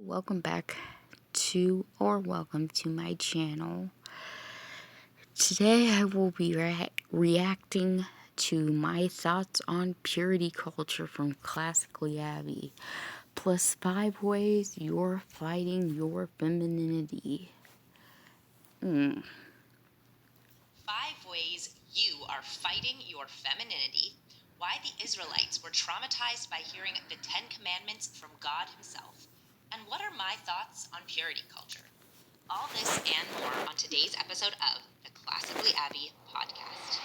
Welcome to my channel. Today I will be reacting to my thoughts on purity culture from Classically Abby, plus 5 ways you're fighting your femininity. 5 ways you are fighting your femininity. Why the Israelites were traumatized by hearing the 10 Commandments from God Himself. And what are my thoughts on purity culture? All this and more on today's episode of the Classically Abby podcast.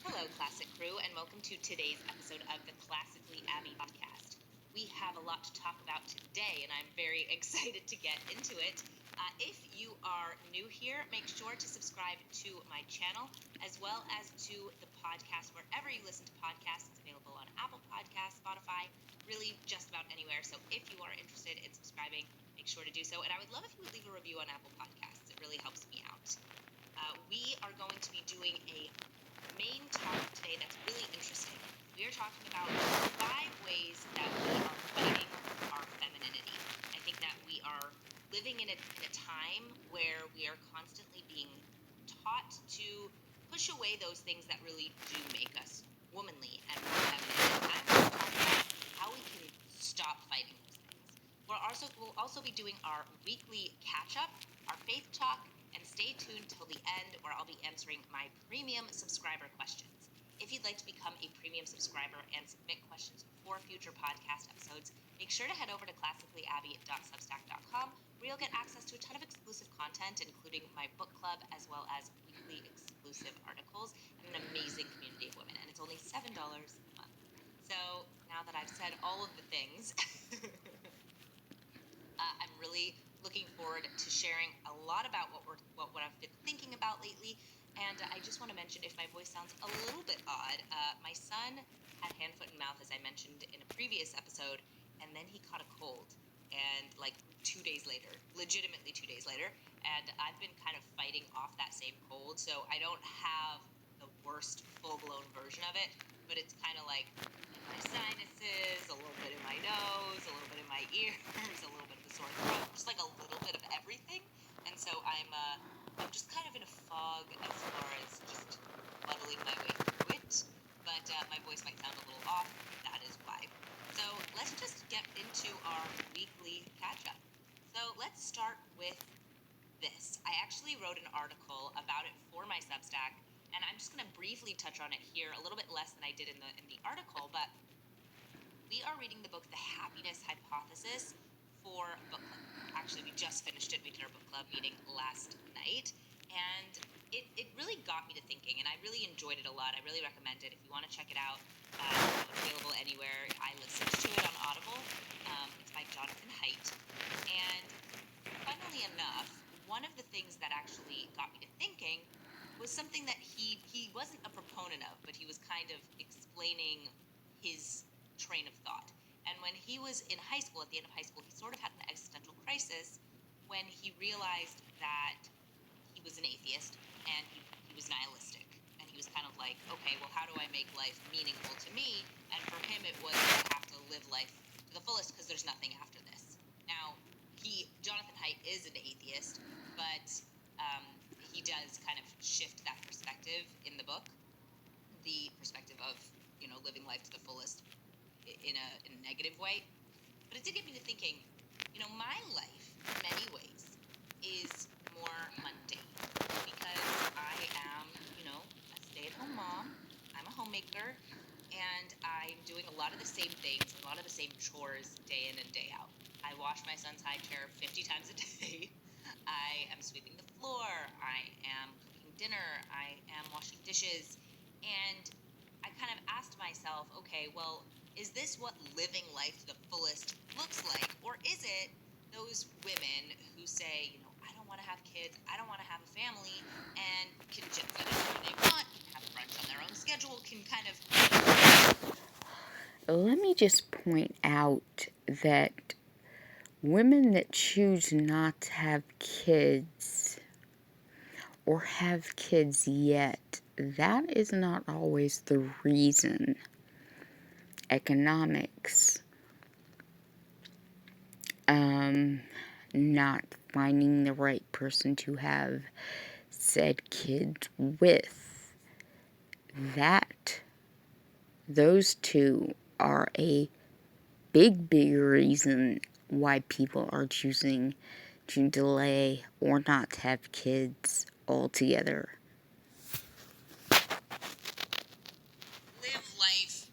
Hello, Classic Crew, and welcome to today's episode of the Classically Abby podcast. We have a lot to talk about today, and I'm very excited to get into it. If you are new here, make sure to subscribe to my channel, as well as to the podcast wherever you listen to podcasts. It's available on Apple Podcasts, Spotify, really just about anywhere. So if you are interested in subscribing, make sure to do so. And I would love if you would leave a review on Apple Podcasts. It really helps me out. We are going to be doing a main topic today that's really interesting. We are talking about 5 ways that we are fighting our femininity. I think that we are living in a time where we are constantly being taught to push away those things that really do make us womanly and more feminine. And I'm going to talk about how we can stop fighting those things. We'll also be doing our weekly catch-up, our faith talk, and stay tuned till the end where I'll be answering my premium subscriber questions. If you'd like to become a premium subscriber and submit questions for future podcast episodes, make sure to head over to classicallyabby.substack.com where you'll get access to a ton of exclusive content, including my book club, as well as weekly exclusive articles and an amazing community of women. And it's only $7 a month. So now that I've said all of the things, I'm really looking forward to sharing a lot about what I've been thinking about lately. And I just want to mention, if my voice sounds a little bit odd, my son had hand, foot, and mouth, as I mentioned in a previous episode, and then he caught a cold. And like 2 days later, legitimately 2 days later, and I've been kind of fighting off that same cold, so I don't have the worst full-blown version of it, but it's kind of like my sinuses, a little bit in my nose, a little bit in my ears, a little bit of a sore throat, just like a little bit of everything. And so I'm just kind of in a fog as far as just muddling my way through it. But my voice might sound a little off. That is why. So let's just get into our weekly catch-up. So let's start with this. I actually wrote an article about it for my Substack, and I'm just going to briefly touch on it here, a little bit less than I did in the article, but we are reading the book The Happiness Hypothesis for book club. Actually, we just finished it. We did our book club meeting last night, and it really got me to thinking, and I really enjoyed it a lot. I really recommend it. If you want to check it out, it's available anywhere. I listened to it on Audible. It's by Jonathan Haidt, and funnily enough, one of the things that actually got me to thinking was something that he wasn't a proponent of, but he was kind of explaining his train of thought. And when he was in high school, at the end of high school, he sort of had an existential crisis when he realized that he was an atheist and he was nihilistic. And he was kind of like, okay, well, how do I make life meaningful to me? And for him, it was, I have to live life to the fullest because there's nothing after this. Now, Jonathan Haidt is an atheist, but he does kind of shift that perspective in the book, the perspective of, living life to the fullest in a negative way. But it did get me to thinking, my life, in many ways, is more mundane because I am, a stay-at-home mom. I'm a homemaker, and I'm doing a lot of the same things, a lot of the same chores day in and day out. I wash my son's high chair 50 times a day. I am sweeping the floor. I am cooking dinner. I am washing dishes. And I kind of asked myself, okay, well, is this what living life to the fullest looks like? Or is it those women who say, I don't want to have kids, I don't want to have a family, and can just get whatever they want, can have brunch on their own schedule, can kind of... Let me just point out that women that choose not to have kids or have kids yet, that is not always the reason. Economics, not finding the right person to have said kids with, that, those two are a big reason why people are choosing to delay or not have kids altogether. Live life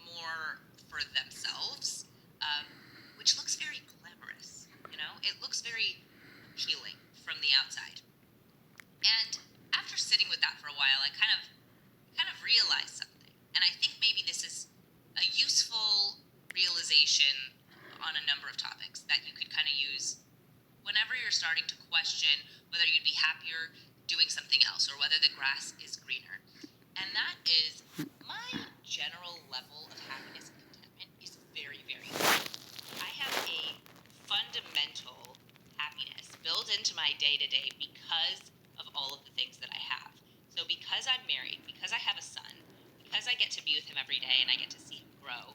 more for themselves, which looks very glamorous. It looks very appealing from the outside. And after sitting with that for a while, I kind of realized something. And I think maybe this is a useful realization on a number of topics that you could kind of use whenever you're starting to question whether you'd be happier doing something else or whether the grass is greener. And that is, my general level of happiness and contentment is very, very high. I have a fundamental happiness built into my day to day because of all of the things that I have. So, because I'm married, because I have a son, because I get to be with him every day and I get to see him grow,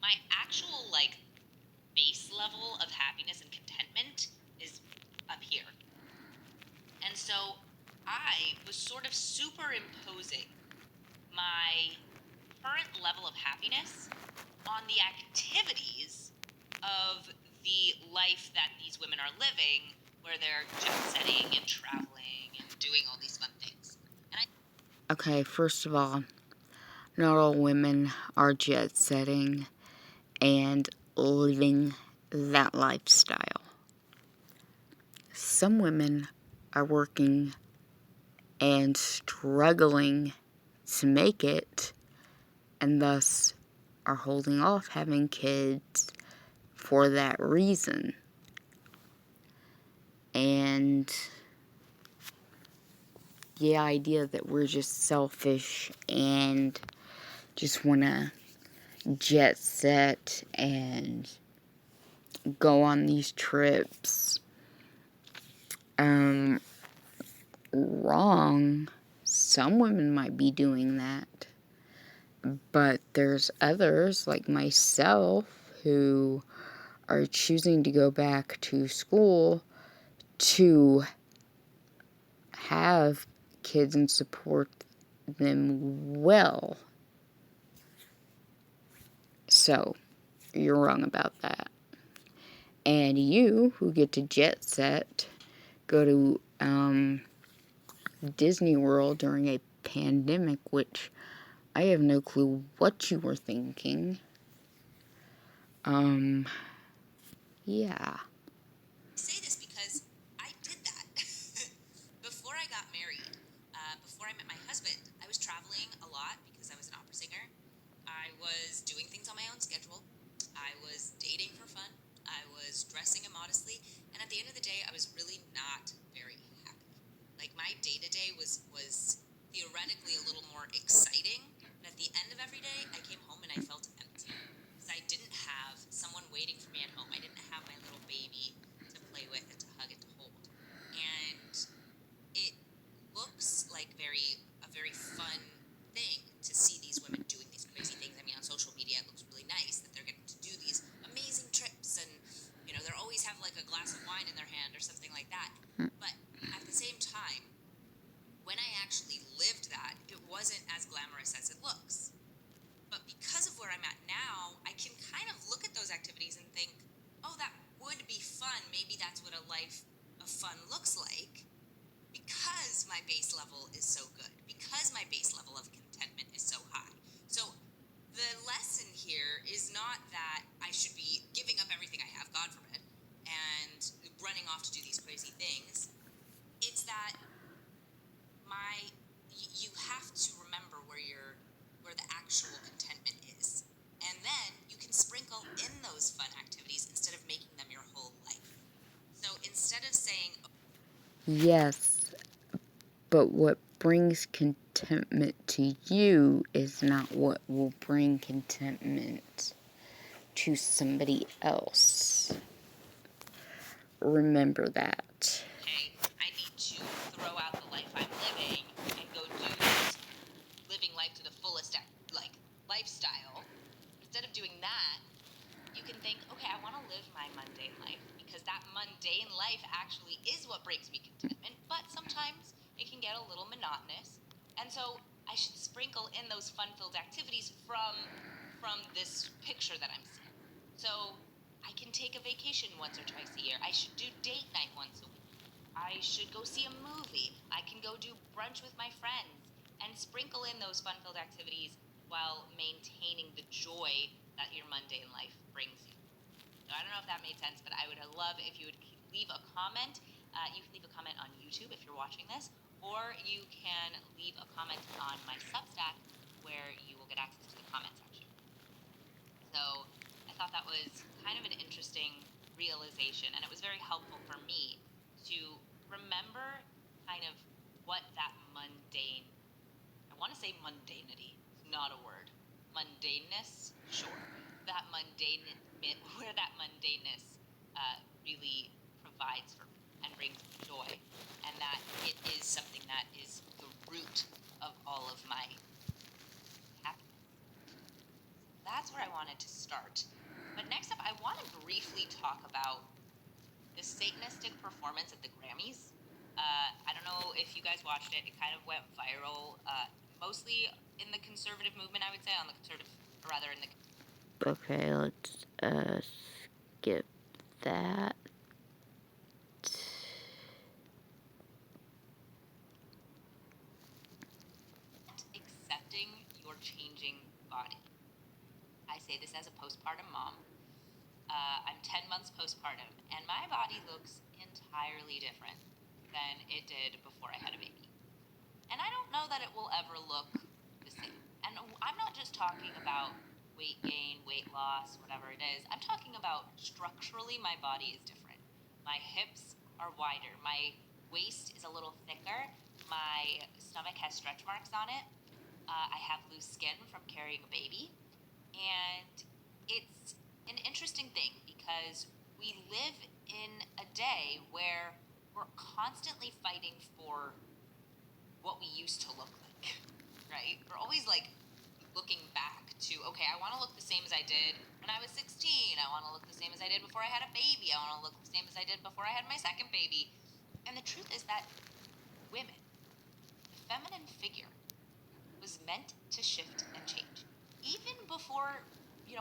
my actual, base level of happiness and contentment is up here. And so, I was sort of superimposing my current level of happiness on the activities of the life that these women are living, where they're jet setting and traveling and doing all these fun things. Okay, first of all, not all women are jet setting and living that lifestyle. Some women are working and struggling to make it, and thus are holding off having kids for that reason. And the idea that we're just selfish and just want to jet set and go on these trips, wrong. Some women might be doing that, but there's others like myself who are choosing to go back to school to have kids and support them well. So, you're wrong about that. And you, who get to jet set, go to Disney World during a pandemic, which I have no clue what you were thinking. Yeah. I say this because I did that. Before I got married, before I met my husband, I was traveling a lot because I was an opera singer. I was doing things on my own schedule. I was dating for fun. I was dressing immodestly. And at the end of the day, I was really not very happy. Like, my day to day was theoretically a little more exciting. But at the end of every day, I came home and I felt empty. Because I didn't have someone waiting for me at home. I didn't have my little baby to play with and to hug and to hold. And it looks like a very fun thing to see these women doing these crazy things. I mean, on social media, it looks really nice that they're getting to do these amazing trips, and they're always have like a glass of wine in their hand or something like that. But at the same time, when I actually lived that, it wasn't as glamorous as it looks. But because of where I'm at now, I can kind of look at those activities and think, oh, that would be fun. Maybe that's what a life of fun looks like, because my base level is so good, because my base level of contentment is so high. So the lesson here is not that I should be giving up everything I have, God forbid, and running off to do these crazy things. It's that you have to remember where the actual contentment is, and then you can sprinkle in those fun activities instead of making them your whole life. So instead of saying, Yes, but what brings contentment to you is not what will bring contentment to somebody else. remember that. Okay, I need to throw out the life I'm living and go do this living life to the fullest, like, lifestyle. Instead of doing that, you can think, okay, I want to live my mundane life, because that mundane life actually is what brings me contentment, but sometimes it can get a little monotonous. And so I should sprinkle in those fun-filled activities from this picture that I'm seeing. So I can take a vacation once or twice a year. I should do date night once a week. I should go see a movie. I can go do brunch with my friends, and sprinkle in those fun-filled activities while maintaining the joy that your mundane life brings you. So I don't know if that made sense, but I would love if you would leave a comment. You can leave a comment on YouTube if you're watching this, or you can leave a comment on my Substack, where you will get access to the comment section. So I thought that was kind of an interesting realization, and it was very helpful for me to remember kind of what that mundane, I want to say mundanity, it's not a word. Mundaneness, sure. That mundane, where that mundaneness really provides for me and brings me joy, and that it is something that is the root of all of my happiness. That's where I wanted to start. But next up, I want to briefly talk about the Satanistic performance at the Grammys. I don't know if you guys watched it. It kind of went viral, mostly in the conservative movement, I would say, on the conservative, or rather in the... Okay, let's skip that. Accepting your changing body. I say this as a postpartum mom. I'm 10 months postpartum, and my body looks entirely different than it did before I had a baby. And I don't know that it will ever look the same. And I'm not just talking about weight gain, weight loss, whatever it is. I'm talking about structurally, my body is different. My hips are wider. My waist is a little thicker. My stomach has stretch marks on it. I have loose skin from carrying a baby. And it's an interesting thing, because we live in a day where we're constantly fighting for what we used to look like, right? We're always like looking back to, okay, I want to look the same as I did when I was 16. I want to look the same as I did before I had a baby. I want to look the same as I did before I had my second baby. And the truth is that women, the feminine figure, was meant to shift and change. Even before,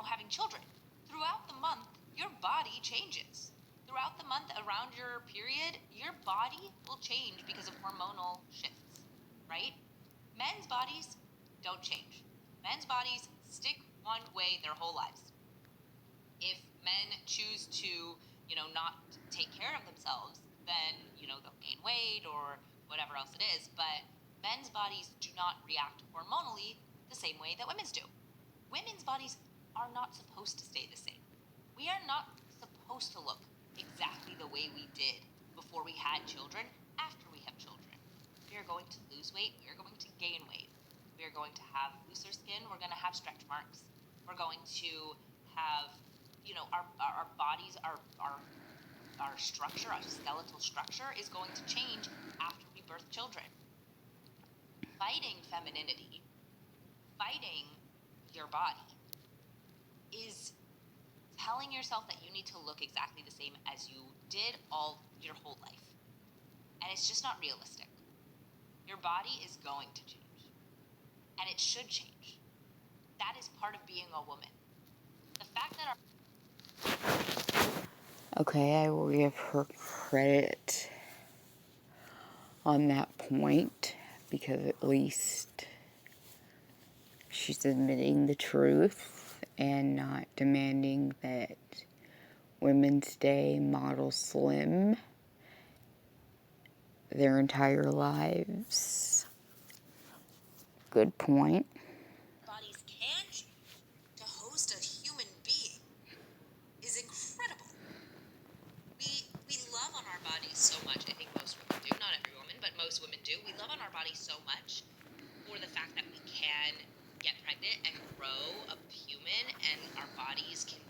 having children. Throughout the month, your body changes. Throughout the month, around your period, your body will change because of hormonal shifts, right? Men's bodies don't change. Men's bodies stick one way their whole lives. If men choose to, not take care of themselves, then, they'll gain weight or whatever else it is. But men's bodies do not react hormonally the same way that women's do. Women's bodies are not supposed to stay the same. We are not supposed to look exactly the way we did before we had children, after we have children. We are going to lose weight. We are going to gain weight. We are going to have looser skin. We're going to have stretch marks. We're going to have, our bodies, our structure, our skeletal structure is going to change after we birth children. Fighting femininity, fighting your body, is telling yourself that you need to look exactly the same as you did all your whole life. And it's just not realistic. Your body is going to change. And it should change. That is part of being a woman. The fact that Okay, I will give her credit on that point, because at least she's admitting the truth and not demanding that Women's Day model slim their entire lives. Good point. bodies can choose to host a human being is incredible. We love on our bodies so much. I think most women do. Not every woman, but most women do. We love on our bodies so much for the fact that we can get pregnant and grow a human, and our bodies can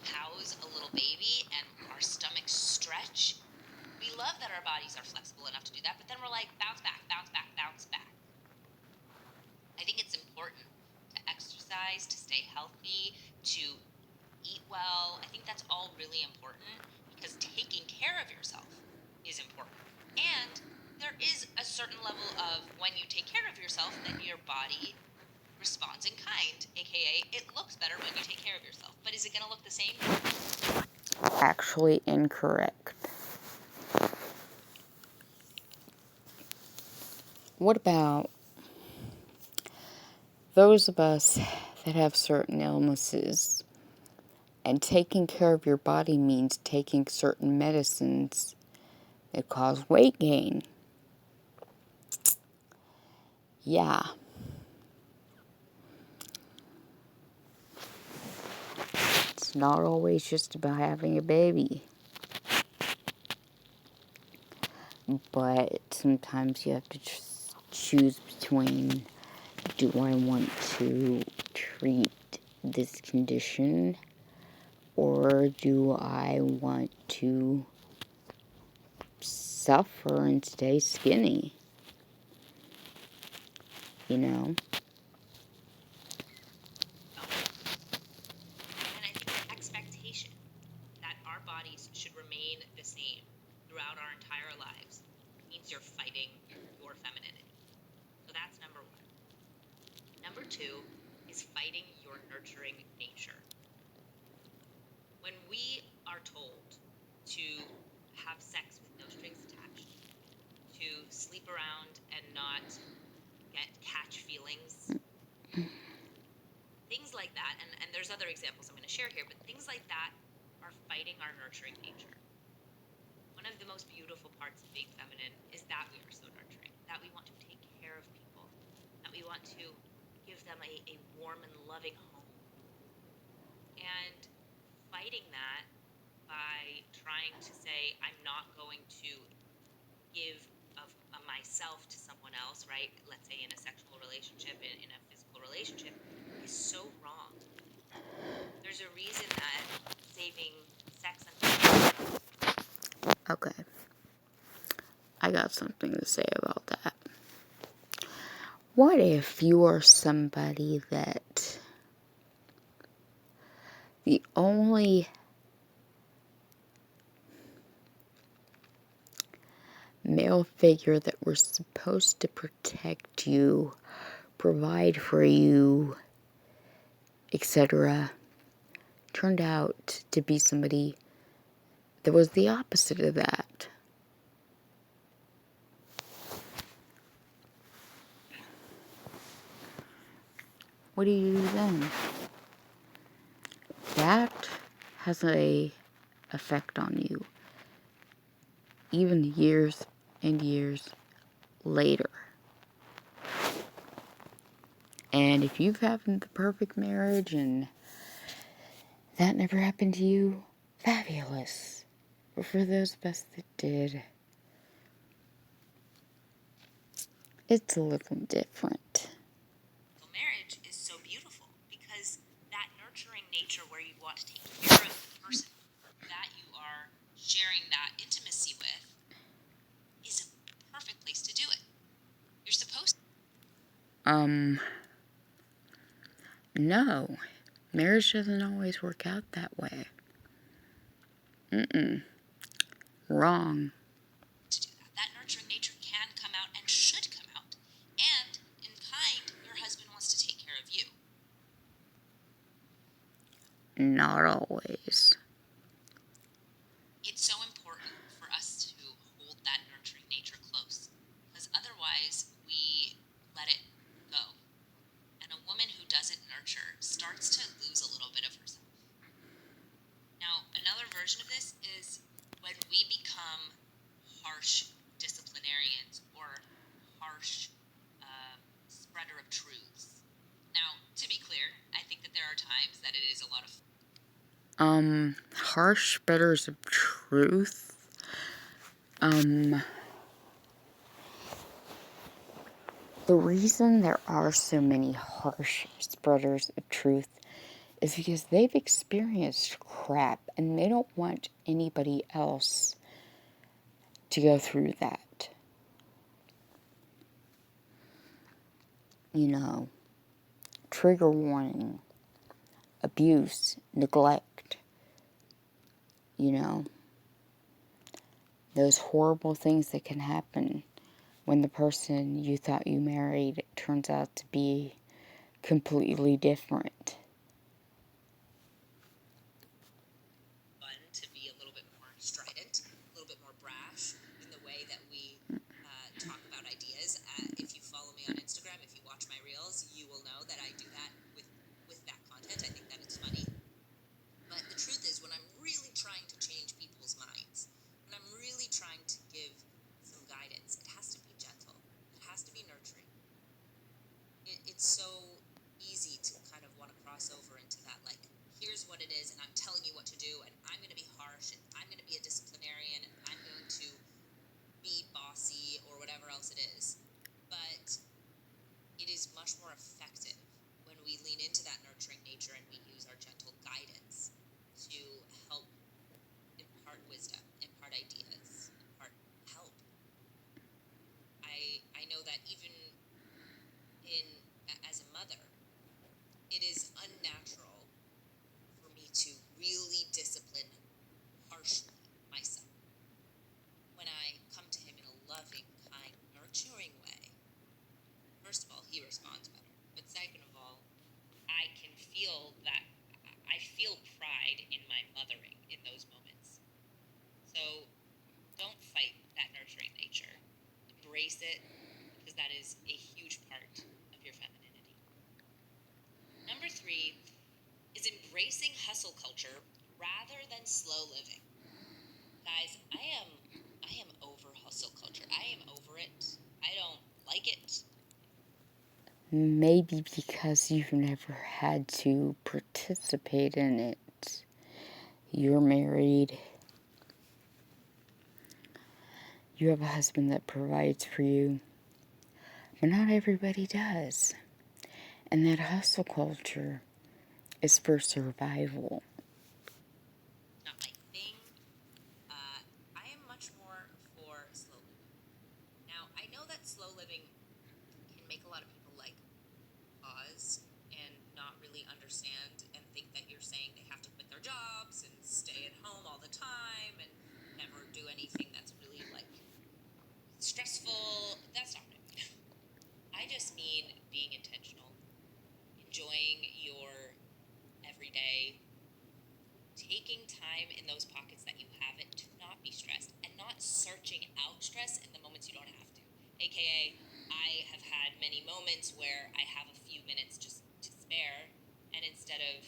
house a little baby, and our stomachs stretch, bodies are flexible enough to do that, but then we're like, bounce back, bounce back, bounce back. I think it's important to exercise, to stay healthy, to eat well. I think that's all really important because taking care of yourself is important. And there is a certain level of when you take care of yourself, then your body responds in kind, aka it looks better when you take care of yourself. But is it going to look the same? Actually incorrect. What about those of us that have certain illnesses? And taking care of your body means taking certain medicines that cause weight gain. Yeah. It's not always just about having a baby. But sometimes you have to choose between, do I want to treat this condition, or do I want to suffer and stay skinny? You know? And I think the expectation that our bodies should remain the same throughout our entire lives means you're fighting your femininity. So that's number one. Number two is fighting your nurturing nature. When we are told to have sex with no strings attached, to sleep around and not catch feelings, things like that, and there's other examples I'm going to share here, but things like that are fighting our nurturing nature. One of the most beautiful parts of being feminine is that we are so nurturing, that we want to take care of people, that we want to give them a warm and loving home. And fighting that by trying to say, I'm not going to give of myself to someone else, right? Let's say in a sexual relationship, in a physical relationship, is so wrong. There's a reason that saving sex and Okay. I got something to say about that. What if you are somebody that the only male figure that was supposed to protect you, provide for you, etc., turned out to be somebody that was the opposite of that? What do you do then? That has a effect on you, even years and years later. And if you've had the perfect marriage and that never happened to you, fabulous. But for those of us that did, it's a little different. marriage is so beautiful because that nurturing nature where you want to take care of the person that you are sharing that intimacy with is a perfect place to do it. You're supposed No. Marriage doesn't always work out that way. Wrong. to do that. That nurturing nature can come out and should come out. And in kind, your husband wants to take care of you. Not always. It's so important for us to hold that nurturing nature close because otherwise we let it go. And a woman who doesn't nurture starts to lose a little bit of herself. Now, another version of this is when we become harsh disciplinarians or harsh spreader of truths. Now, to be clear, I think that there are times that it is a lot of Harsh spreaders of truth. The reason there are so many harsh spreaders of truth is because they've experienced crap and they don't want anybody else to go through that. You know, trigger warning, abuse, neglect, you know, those horrible things that can happen when the person you thought you married turns out to be completely different. Fun to be a little bit more strident, a little bit more brash in the way that we talk about ideas. If you follow me on Instagram, if you watch my reels, you will know that I do that with that content. I think that it's funny. But the truth is, when I'm really trying to change people's minds, when I'm really trying to give some guidance, it has to be gentle. It has to be nurturing. It's so easy to kind of want to cross over into that, like, here's what it is, and I'm telling you what to do, and I'm going to be harsh, and I'm going to be a disciplinarian, and I'm going to be bossy, or whatever else it is. But it is much more effective when we lean into that nurturing nature and we use our gentle guidance to help impart wisdom, impart ideas, impart help. I know that even as a mother, it is unnatural for me to really discipline harshly my son. When I come to him in a loving, kind, nurturing way, first of all, he responds better. But second of all, I can feel that I feel pride in my mothering in those moments. So don't fight that nurturing nature. Embrace it, because that is a huge part of your femininity. Number 3 is embracing hustle culture rather than slow living. Guys, I am over hustle culture. I am over it. I don't like it. Maybe because you've never had to participate in it. You're married. You have a husband that provides for you. But not everybody does. And that hustle culture is for survival. Not my thing. I am much more for slow living. Now, I know that slow living can make a lot of people like pause and not really understand and think that you're saying they have to quit their jobs and stay at home all the time and never do anything that's really like stressful. That's not what I mean. I just mean being intentional, enjoying your everyday, taking time in those pockets that you have it to not be stressed and not searching out stress in the moments you don't have to. AKA, I have had many moments where I have a few minutes just to spare, and instead of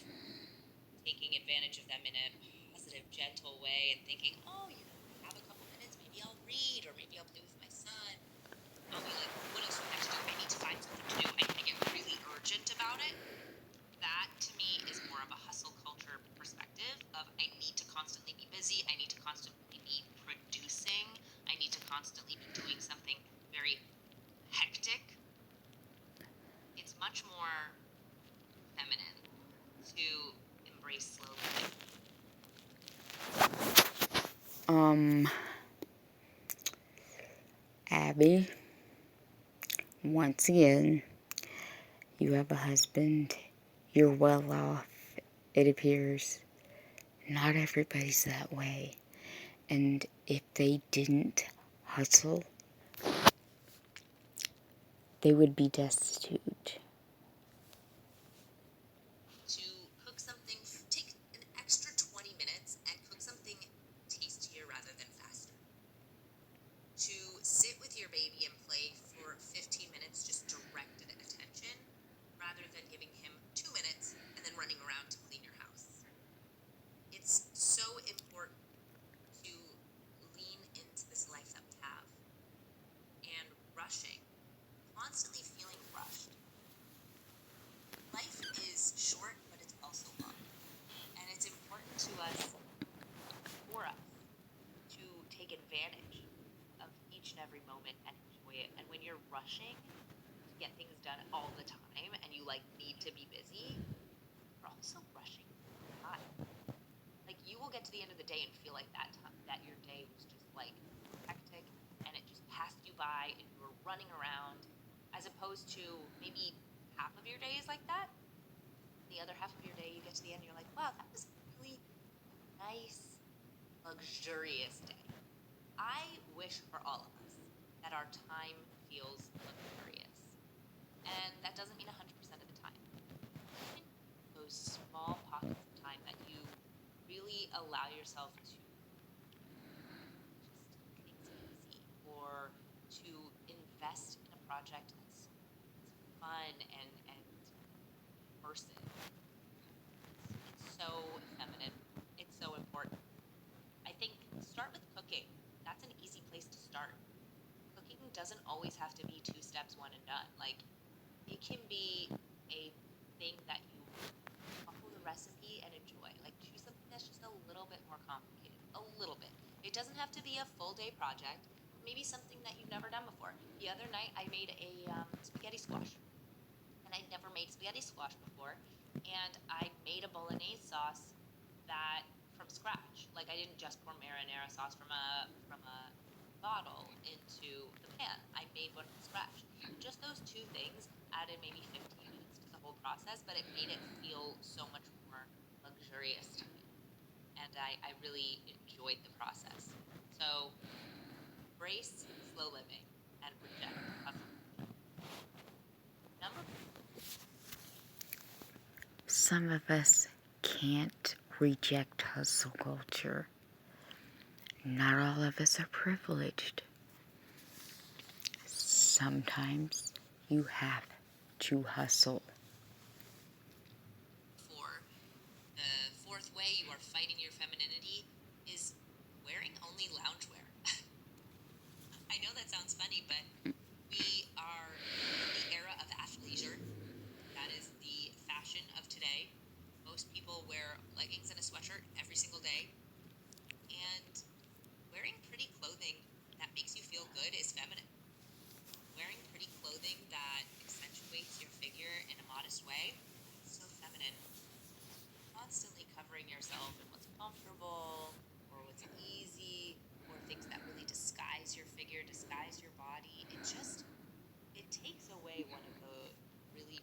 taking advantage of them in a positive, gentle way and thinking, oh, I have a couple minutes, maybe I'll read or maybe I'll play with my son, I'll be like, what else do I have to do? I need to find something to do. I kind of get really urgent about it. That to me is more of a hustle culture perspective of I need to constantly be busy, I need to constantly be producing, I need to constantly be doing something very hectic. It's much more feminine to embrace slow living. Abby, once again, you have a husband. You're well off, it appears. Not everybody's that way. And if they didn't hustle, they would be destitute. To cook something, take an extra 20 minutes and cook something tastier rather than faster. To sit with your baby and play for 15 minutes, just directed attention, rather than giving him 2 minutes and then running around to clean your house. It's so important to lean into this life that we have. And rushing, constantly feeling rushed. Life is short, but it's also long. And it's important to us, for us, to take advantage of each and every moment and enjoy it. And when you're rushing to get things done all the time and you like need to be busy, you're also rushing time. Like you will get to the end of the day and feel like that your day was just like hectic running around, as opposed to maybe half of your day is like that. The other half of your day, you get to the end, you're like, wow, that was really a nice, luxurious day. I wish for all of us that our time feels luxurious. And that doesn't mean 100% of the time. Even those small pockets of time that you really allow yourself to just take things easy, or to invest in a project that's fun and immersive. It's so feminine. It's so important. I think start with cooking. That's an easy place to start. Cooking doesn't always have to be 2 steps, one and done. Like, it can be a thing that you follow the recipe and enjoy. Like, choose something that's just a little bit more complicated. A little bit. It doesn't have to be a full day project. Maybe something that you've never done before. The other night, I made a spaghetti squash, and I'd never made spaghetti squash before. And I made a bolognese sauce that from scratch. Like, I didn't just pour marinara sauce from a bottle into the pan. I made one from scratch. Just those two things added maybe 15 minutes to the whole process, but it made it feel so much more luxurious to me. And I really enjoyed the process. So embrace slow living and reject hustle. Number Some of us can't reject hustle culture. Not all of us are privileged. Sometimes you have to hustle. four, the fourth way you are fighting your femininity is wearing only loungewear. I know that sounds funny, but we are in the era of athleisure. That is the fashion of today. Most people wear leggings and a sweatshirt every single day. And wearing pretty clothing that makes you feel good is feminine. Wearing pretty clothing that accentuates your figure in a modest way, that's so feminine. Constantly covering yourself in what's comfortable or what's easy, or things that really disguise your figure, disguise your body. It takes away one of the really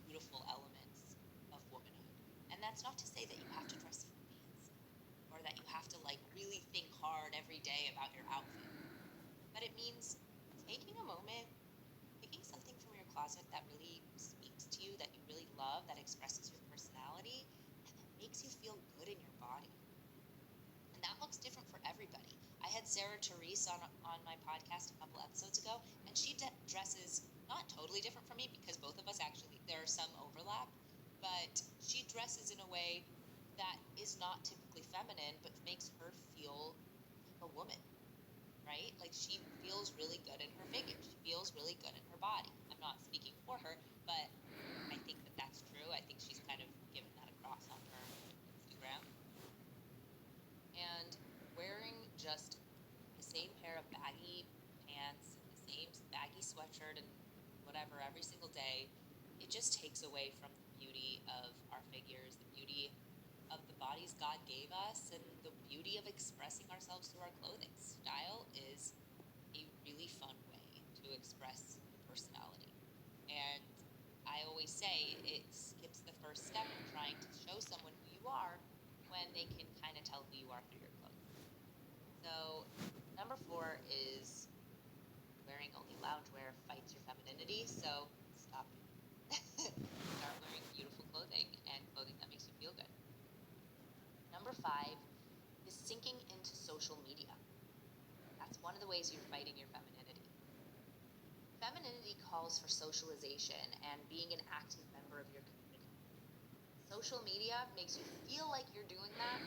beautiful elements of womanhood. And that's not to say that you have to dress fancy, or that you have to like really think hard every day about your outfit. But it means taking a moment, picking something from your closet that really speaks to you, that you really love, that expresses your personality, and that makes you feel good in your body. And that looks different for everybody. I had Sarah Therese on my podcast a couple episodes ago, and she dresses not totally different from me, because both of us actually, there are some overlap, but she dresses in a way that is not typically feminine, but makes her feel like a woman, right? Like, she feels really good in her figure. She feels really good in her body. I'm not speaking for her, but I think that that's true. I think she's kind of given that across on her Instagram. And wearing just the same pair of baggy pants and the same baggy sweatshirt and whatever every single day, it just takes away from the beauty of our figures, the beauty of the bodies God gave us, and the beauty of expressing ourselves through our clothing. Style is a really fun way to express your personality. And I always say it skips the first step in trying to show someone who you are when they can kind of tell who you are through your clothes. So, number 4 is wearing only loungewear fights your femininity. So, stop it. Start wearing beautiful clothing and clothing that makes you feel good. Number 5 is sinking into social media. That's one of the ways you're fighting your femininity. Femininity calls for socialization and being an active member of your community. Social media makes you feel like you're doing that,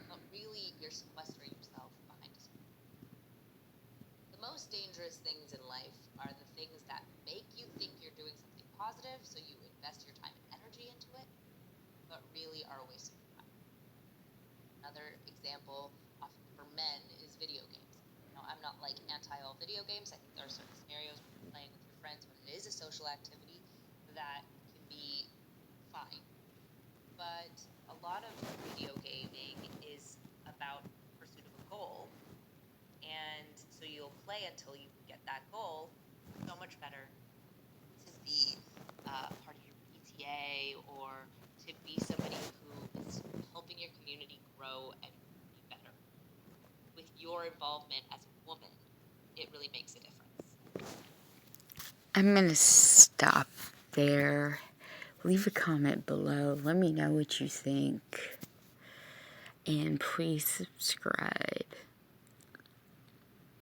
but really you're sequestering yourself behind a screen. The most dangerous things in life are the things that make you think you're doing something positive, so you invest your time and energy into it, but really are a waste of your time. Another example, often for men, is video games. Now, I'm not like anti all video games. I think there are certain scenarios when you're playing with your friends when it is a social activity that can be fine. But a lot of video gaming is about pursuit of a goal, and so you'll play until you get that goal. So so much better to be part of your PTA or to be somebody who is helping your community grow and be better. With your involvement as a woman, it really makes a difference. I'm going to stop there. Leave a comment below. Let me know what you think. And please subscribe.